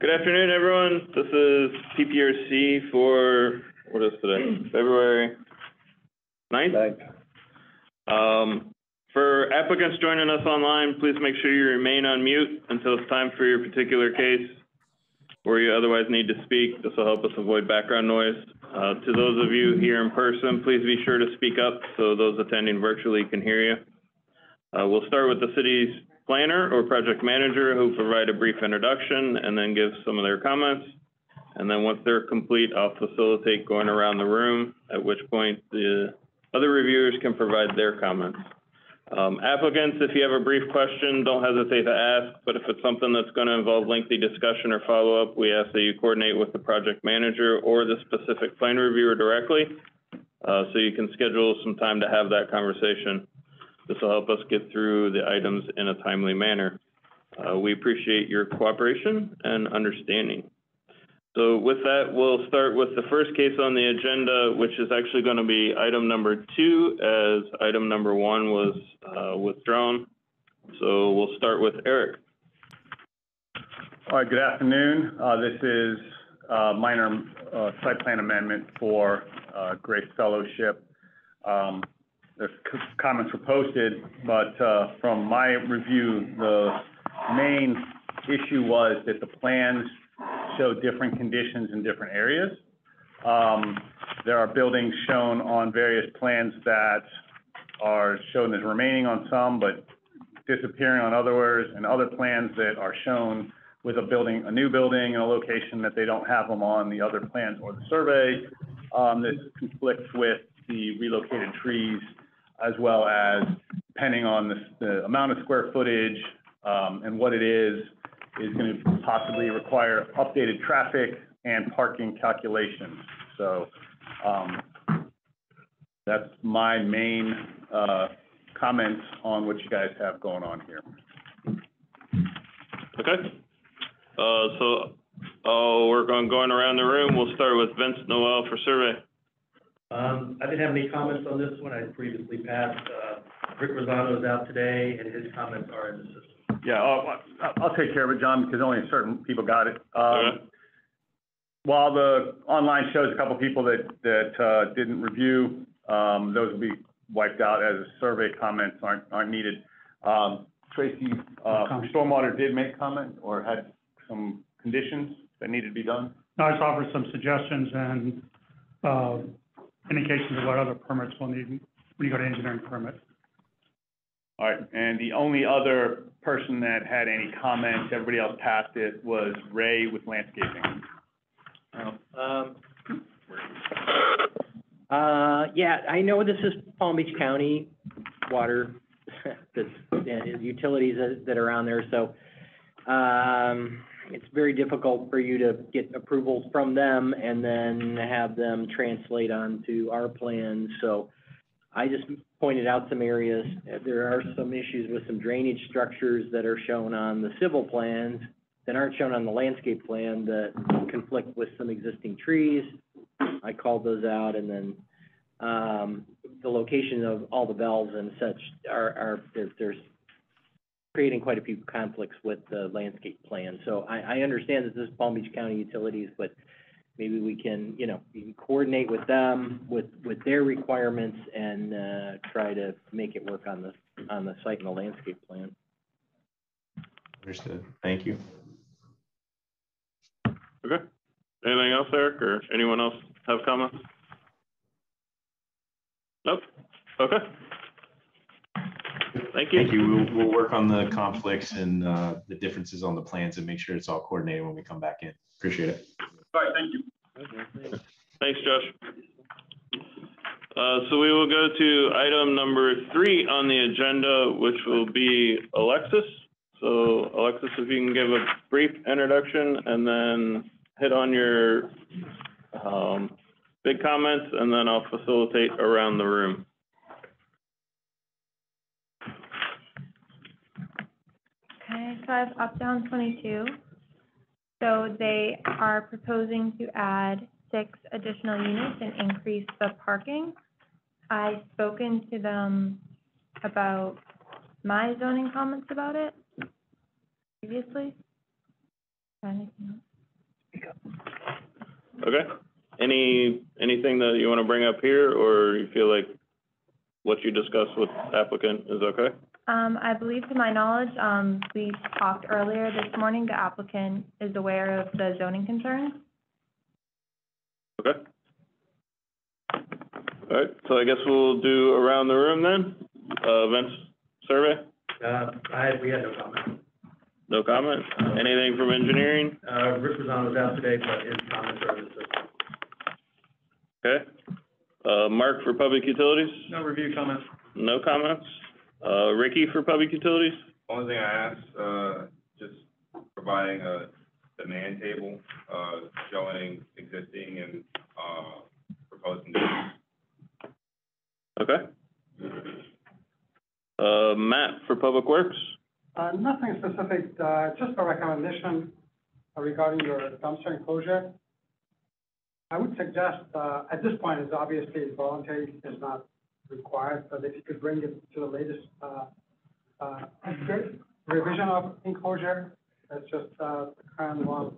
Good afternoon, everyone. This is PPRC for, what is today? February 9th? For applicants joining us online, please make sure you remain on mute until it's time for your particular case or you otherwise need to speak. This will help us avoid background noise. To those of you here in person, please be sure to speak up so those attending virtually can hear you. We'll start with the city's planner or project manager who provide a brief introduction and then give some of their comments. And then once they're complete, I'll facilitate going around the room, at which point the other reviewers can provide their comments. Applicants, if you have a brief question, don't hesitate to ask, but if it's something that's going to involve lengthy discussion or follow-up, we ask that you coordinate with the project manager or the specific plan reviewer directly, so you can schedule some time to have that conversation. This will help us get through the items in a timely manner. We appreciate your cooperation and understanding. So with that, we'll start with the first case on the agenda, which is actually going to be item number 2, as item number 1 was withdrawn. So we'll start with Eric. All right, good afternoon. This is a minor site plan amendment for Grace Fellowship. The comments were posted, but from my review, the main issue was that the plans show different conditions in different areas. There are buildings shown on various plans that are shown as remaining on some, but disappearing on others, and other plans that are shown with a new building in a location that they don't have them on the other plans or the survey. This conflicts with the relocated trees, as well as depending on the amount of square footage and what it is going to possibly require updated traffic and parking calculations. So that's my main comments on what you guys have going on here. Okay. So I'll work on going around the room. We'll start with Vince Noel for survey. I didn't have any comments on this one. I previously passed. Rick Rosano is out today, and his comments are in the system. Yeah, I'll take care of it, John, because only certain people got it. While the online shows a couple people that didn't review, those will be wiped out as survey comments aren't needed. Tracy, Stormwater did make comment or had some conditions that needed to be done? No, I just offered some suggestions and indications of what other permits we'll need when you go to engineering permit. All right, and the only other person that had any comments, everybody else passed it, was Ray with landscaping. Yeah, I know this is Palm Beach County water, utilities that are on there, so it's very difficult for you to get approvals from them and then have them translate onto our plans. So I just pointed out some areas. There are some issues with some drainage structures that are shown on the civil plans that aren't shown on the landscape plan that conflict with some existing trees. I called those out, and then the location of all the valves and such there's creating quite a few conflicts with the landscape plan. So I understand that this is Palm Beach County Utilities, but maybe we can, you can coordinate with them with their requirements and try to make it work on the site and the landscape plan. Understood. Thank you. Okay. Anything else, Eric, or anyone else have comments? Nope. Okay. Thank you. Thank you. We'll work on the conflicts and the differences on the plans and make sure it's all coordinated when we come back in. Appreciate it. All right, thank you. Thanks, Josh. So we will go to item number 3 on the agenda, which will be Alexis. So Alexis, if you can give a brief introduction and then hit on your big comments, and then I'll facilitate around the room. Okay, so I have up down 22. So they are proposing to add 6 additional units and increase the parking. I've spoken to them about my zoning comments about it previously. Anything else? Okay. Anything that you want to bring up here, or you feel like what you discussed with applicant is okay? I believe, to my knowledge, we talked earlier this morning, the applicant is aware of the zoning concerns. Okay. All right, so I guess we'll do around the room then. Vince, survey? We had no comment. No comment? Anything from engineering? Rick Rosano's out today, but his comments are in the system. Okay. Mark for public utilities? No review comments. No comments. Ricky for public utilities? Only thing I asked, just providing a demand table, showing existing and, proposed conditions. Okay. Matt for public works? Nothing specific, just a recommendation regarding your dumpster enclosure. I would suggest, at this point, it's obviously voluntary, is not required, but if you could bring it to the latest revision of enclosure, that's just the current one,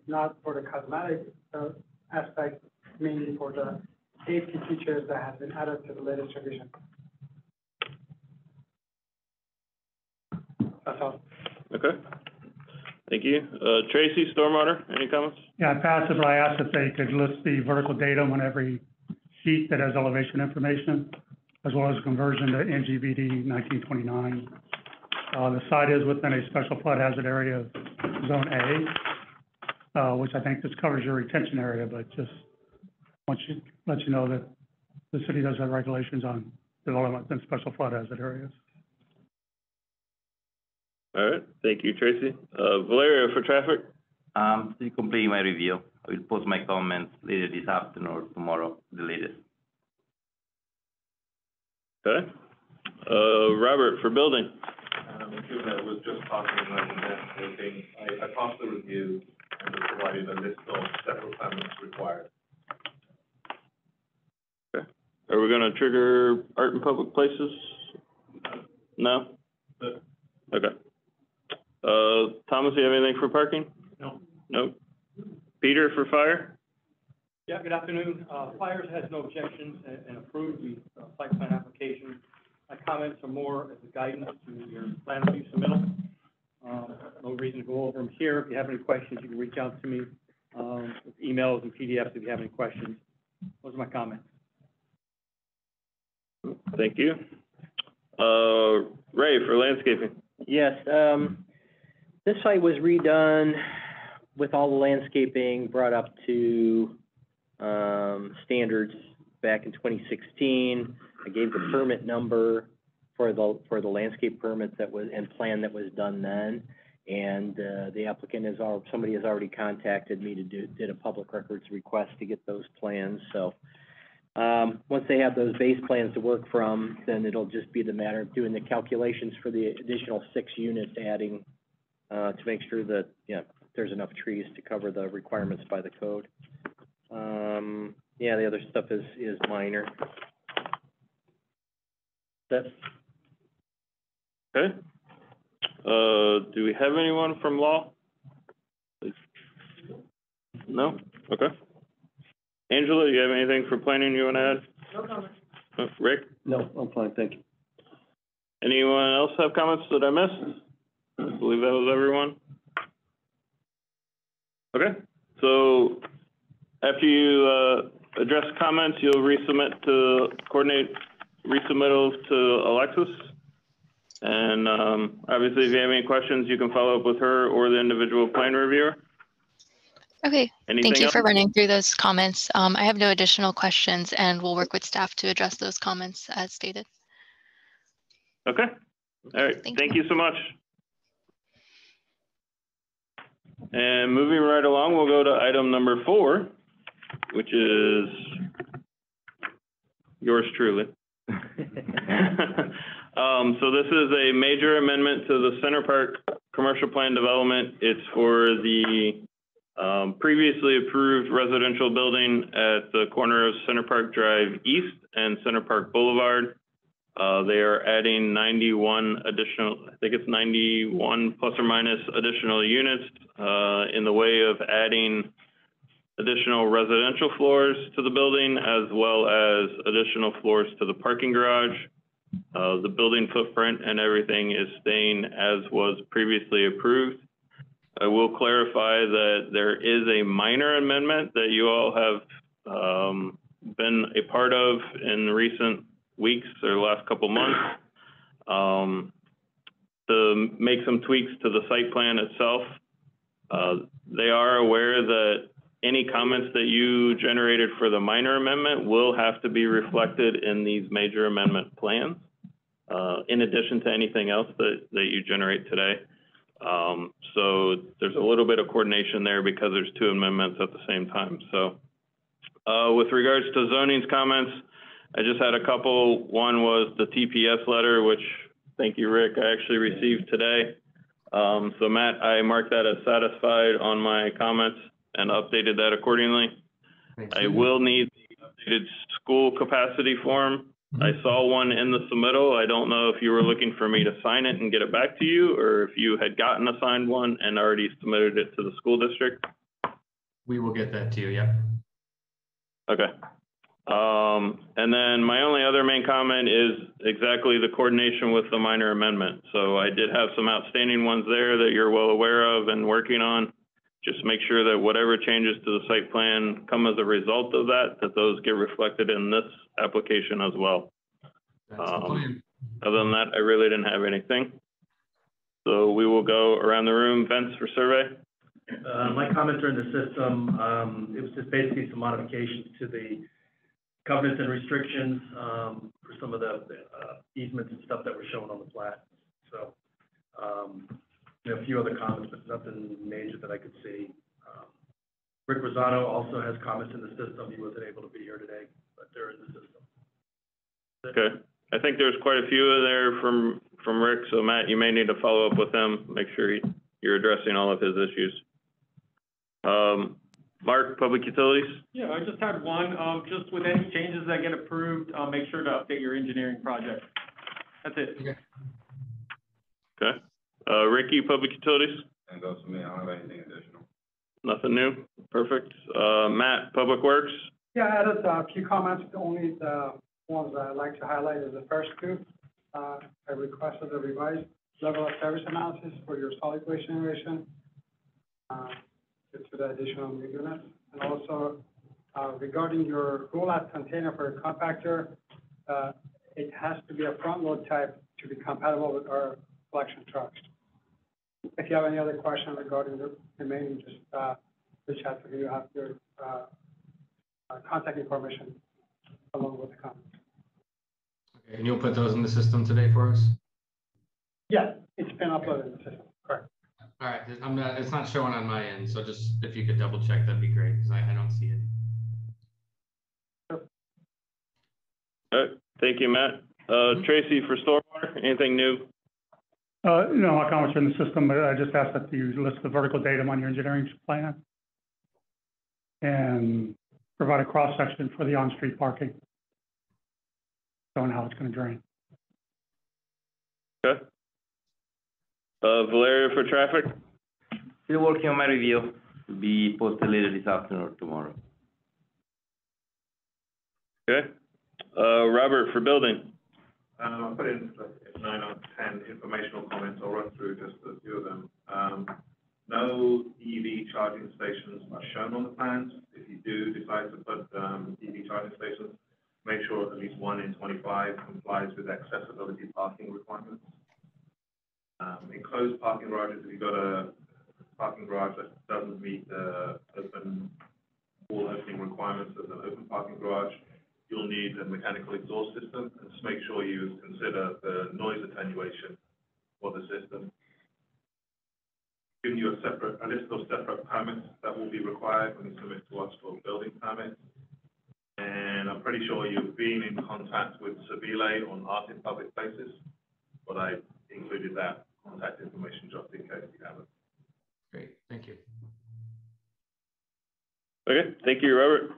not for the cosmetic aspect, mainly for the safety features that have been added to the latest revision. That's all. Okay. Thank you. Tracy, stormwater, any comments? Yeah, I passed it, but I asked if they could list the vertical datum on every sheet that has elevation information, as well as conversion to NGVD 1929. The site is within a special flood hazard area of Zone A, which I think just covers your retention area, but just want you, let you know that the city does have regulations on development in special flood hazard areas. All right, thank you, Tracy. Valeria for traffic? To complete my review, I will post my comments later this afternoon or tomorrow, the latest. Okay. Robert for building? Given that it was just talking about the meeting, I passed the review and provided a list of several permits required. Okay. Are we gonna trigger art in public places? No? Okay. Thomas, do you have anything for parking? No. Nope. Peter for fire? Yeah, good afternoon. Fires has no objections and approved the site plan application. My comments are more as a guidance to your plan review submittal. No reason to go over them here. If you have any questions, you can reach out to me with emails and PDFs if you have any questions. Those are my comments. Thank you. Ray for landscaping? Yes, this site was redone with all the landscaping brought up to standards back in 2016. I gave the permit number for the landscape permit that was and plan that was done then, and the applicant somebody has already contacted me to did a public records request to get those plans. So once they have those base plans to work from, then it'll just be the matter of doing the calculations for the additional 6 units, adding to make sure that there's enough trees to cover the requirements by the code. The other stuff is minor. That's okay. Do we have anyone from law? Please. No? Okay. Angela, you have anything for planning you want to add? No comment. Rick? No, I'm fine, thank you. Anyone else have comments that I missed? I believe that was everyone. Okay, so after you address comments, you'll resubmit to coordinate resubmittals to Alexis. And obviously, if you have any questions, you can follow up with her or the individual plan reviewer. Okay, thank you else? for running through those comments. I have no additional questions, and we'll work with staff to address those comments as stated. Okay, all right, thank you so much. And moving right along, we'll go to item number 4, which is yours truly. So this is a major amendment to the Center Park Commercial Plan Development. It's for the previously approved residential building at the corner of Center Park Drive East and Center Park Boulevard. They are adding 91 additional, I think it's 91 plus or minus additional units in the way of adding additional residential floors to the building, as well as additional floors to the parking garage. The building footprint and everything is staying as was previously approved. I will clarify that there is a minor amendment that you all have been a part of in recent weeks or last couple months to make some tweaks to the site plan itself. They are aware that any comments that you generated for the minor amendment will have to be reflected in these major amendment plans, in addition to anything else that you generate today. So there's a little bit of coordination there because there's two amendments at the same time. So with regards to zoning's comments, I just had a couple. One was the TPS letter, which, thank you, Rick, I actually received today. So Matt, I marked that as satisfied on my comments and updated that accordingly. I will need the updated school capacity form. I saw one in the submittal. I don't know if you were looking for me to sign it and get it back to you, or if you had gotten a signed one and already submitted it to the school district. We will get that to you, yep. Okay. And then my only other main comment is exactly the coordination with the minor amendment. So I did have some outstanding ones there that you're well aware of and working on. Just make sure that whatever changes to the site plan come as a result of that, that those get reflected in this application as well. Other than that, I really didn't have anything. So we will go around the room. Vince, for survey. My comments are in the system. It was just basically some modifications to the covenants and restrictions for some of the easements and stuff that were shown on the plat. So a few other comments, but nothing major that I could see. Rick Rosano also has comments in the system. He wasn't able to be here today, but they're in the system. Okay. I think there's quite a few there from Rick. So Matt, you may need to follow up with him, make sure you're addressing all of his issues. Mark, Public Utilities? Yeah, I just had one. Just with any changes that get approved, make sure to update your engineering project. That's it. Okay. Ricky, Public Utilities? And goes to me. I don't have anything additional. Nothing new? Perfect. Matt, Public Works? Yeah, I added a few comments. The only ones that I'd like to highlight is the first two. I requested a revised level of service analysis for your solid waste generation to the additional new units. And also regarding your rollout container for a compactor, it has to be a front load type to be compatible with our collection trucks. If you have any other questions regarding the remaining, just reach out to me. You have your contact information along with the comments. Okay, and you'll put those in the system today for us? Yeah, it's been uploaded in the system, correct. All right, it's not showing on my end, so just if you could double check, that'd be great, because I don't see it. All right, thank you, Matt. Tracy, for stormwater, anything new? No, my comments are in the system, but I just asked that you list the vertical datum on your engineering plan and provide a cross-section for the on-street parking, showing how it's going to drain. Okay. Valeria, for traffic? Still working on my review. Will be posted later this afternoon or tomorrow. Okay. Robert, for building? I put in 9 or 10 informational comments. I'll run through just a few of them. No EV charging stations are shown on the plans. If you do decide to put EV charging stations, make sure at least 1 in 25 complies with accessibility parking requirements. Enclosed parking garages, if you've got a parking garage that doesn't meet the wall opening requirements of an open parking garage, you'll need a mechanical exhaust system, and just make sure you consider the noise attenuation for the system. Giving you a list of separate permits that will be required when you submit to us for building permits. And I'm pretty sure you've been in contact with Sabile on art in public places, but I included that contact information just in case you haven't. Great, thank you. Okay, thank you, Robert.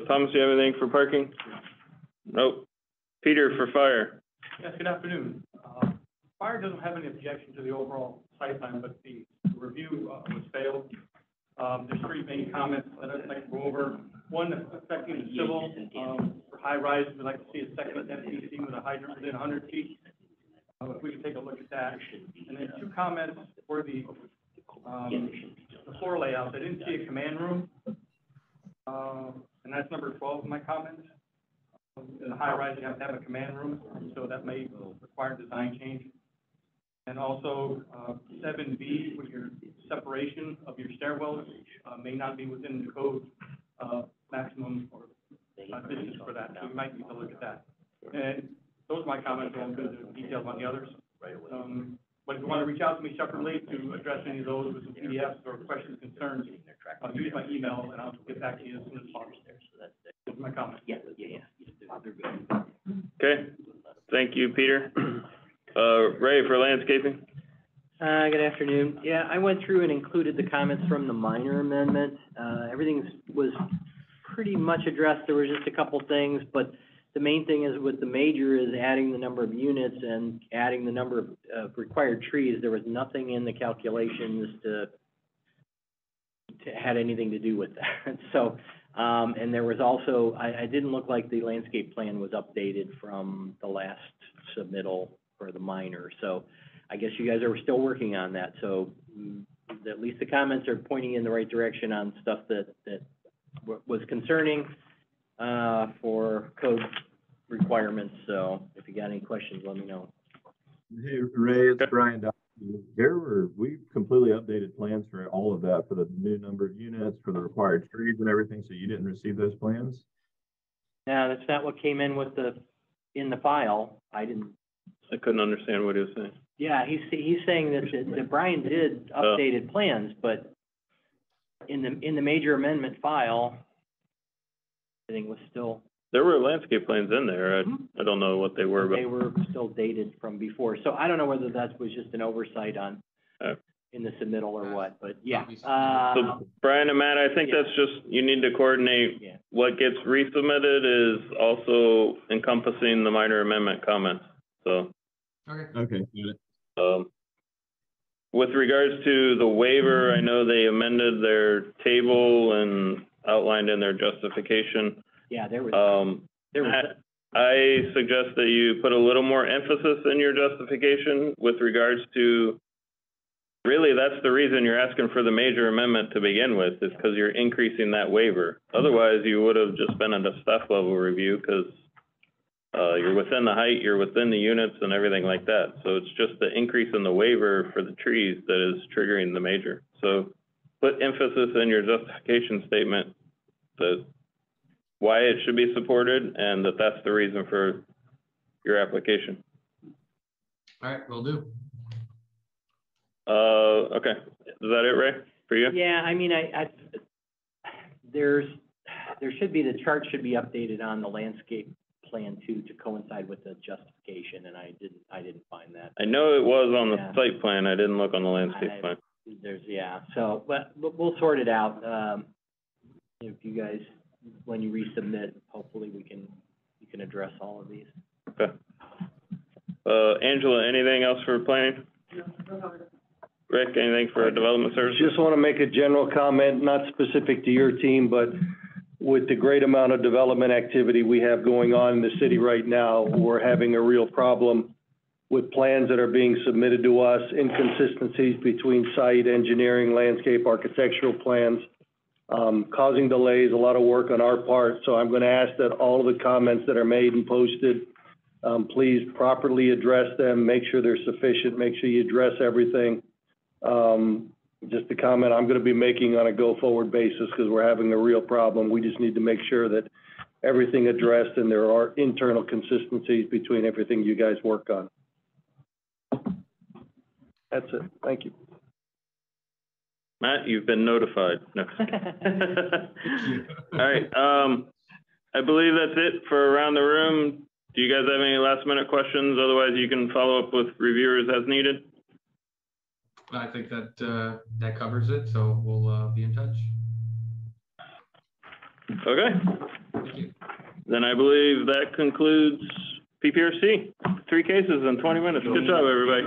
Thomas, do you have anything for parking? Nope. Peter, for fire? Yes, good afternoon. Fire doesn't have any objection to the overall site plan, but the review was failed. There's three main comments that I'd like to go over. One, affecting the civil, for high rise, we'd like to see a second FTC with a hydrant within 100 feet. If we could take a look at that. And then two comments for the floor layout. I didn't see a command room. And that's number 12 in my comments. In the high rise, you have to have a command room, so that may require design change. And also, 7B, with your separation of your stairwells, may not be within the code, maximum or distance for that. So we might need to look at that. And those are my comments. I'll go into details on the others. But if you want to reach out to me separately to address any of those with some PDFs or questions, concerns, use my email and I'll get back to you as soon as possible. Those are my comments. Okay, thank you, Peter. Ray, for landscaping? Good afternoon. Yeah, I went through and included the comments from the minor amendment. Everything was pretty much addressed. There was just a couple things, but the main thing is with the major is adding the number of units and adding the number of required trees. There was nothing in the calculations to had anything to do with that. So, and there was also, I didn't look like the landscape plan was updated from the last submittal for the minor. So I guess you guys are still working on that. So at least the comments are pointing in the right direction on stuff that was concerning for code requirements. So if you got any questions, let me know. Hey, Ray, it's Brian. We completely updated plans for all of that, for the new number of units, for the required trees and everything, so you didn't receive those plans? No, that's not what came in with in the file. I couldn't understand what he was saying. Yeah, he's saying that Brian did updated plans, but in the major amendment file, everything was still. There were landscape plans in there. I don't know what they were, but they were still dated from before. So I don't know whether that was just an oversight on in the submittal or what. But yeah. So Brian and Matt, I think that's just, you need to coordinate. What gets resubmitted is also encompassing the minor amendment comments. So. Okay. With regards to the waiver, I know they amended their table and outlined in their justification. Yeah, there was. I suggest that you put a little more emphasis in your justification with regards to, really, that's the reason you're asking for the major amendment to begin with, is because you're increasing that waiver. Otherwise, you would have just been at a staff level review because you're within the height, you're within the units and everything like that. So it's just the increase in the waiver for the trees that is triggering the major. So put emphasis in your justification statement that why it should be supported and that's the reason for your application. All right, will do. Okay, is that it, Ray, for you? Yeah, I mean, there should be, the chart should be updated on the landscape plan too, to coincide with the justification, and I didn't find that. I know it was on the site plan. I didn't look on the landscape plan. So, but we'll sort it out. If you guys, when you resubmit, hopefully you can address all of these. Okay. Angela, anything else for planning? Rick, anything for development services? Just want to make a general comment, not specific to your team, but with the great amount of development activity we have going on in the city right now, we're having a real problem with plans that are being submitted to us, inconsistencies between site, engineering, landscape, architectural plans, causing delays, a lot of work on our part. So I'm going to ask that all of the comments that are made and posted, please properly address them, make sure they're sufficient, make sure you address everything. Just a comment I'm going to be making on a go-forward basis because we're having a real problem. We just need to make sure that everything addressed and there are internal consistencies between everything you guys work on. That's it. Thank you. Matt, you've been notified. No. All right. I believe that's it for around the room. Do you guys have any last minute questions? Otherwise, you can follow up with reviewers as needed. I think that that covers it, so we'll be in touch. Okay. Thank you. Then I believe that concludes PPRC. 3 cases in 20 minutes. Good job, everybody.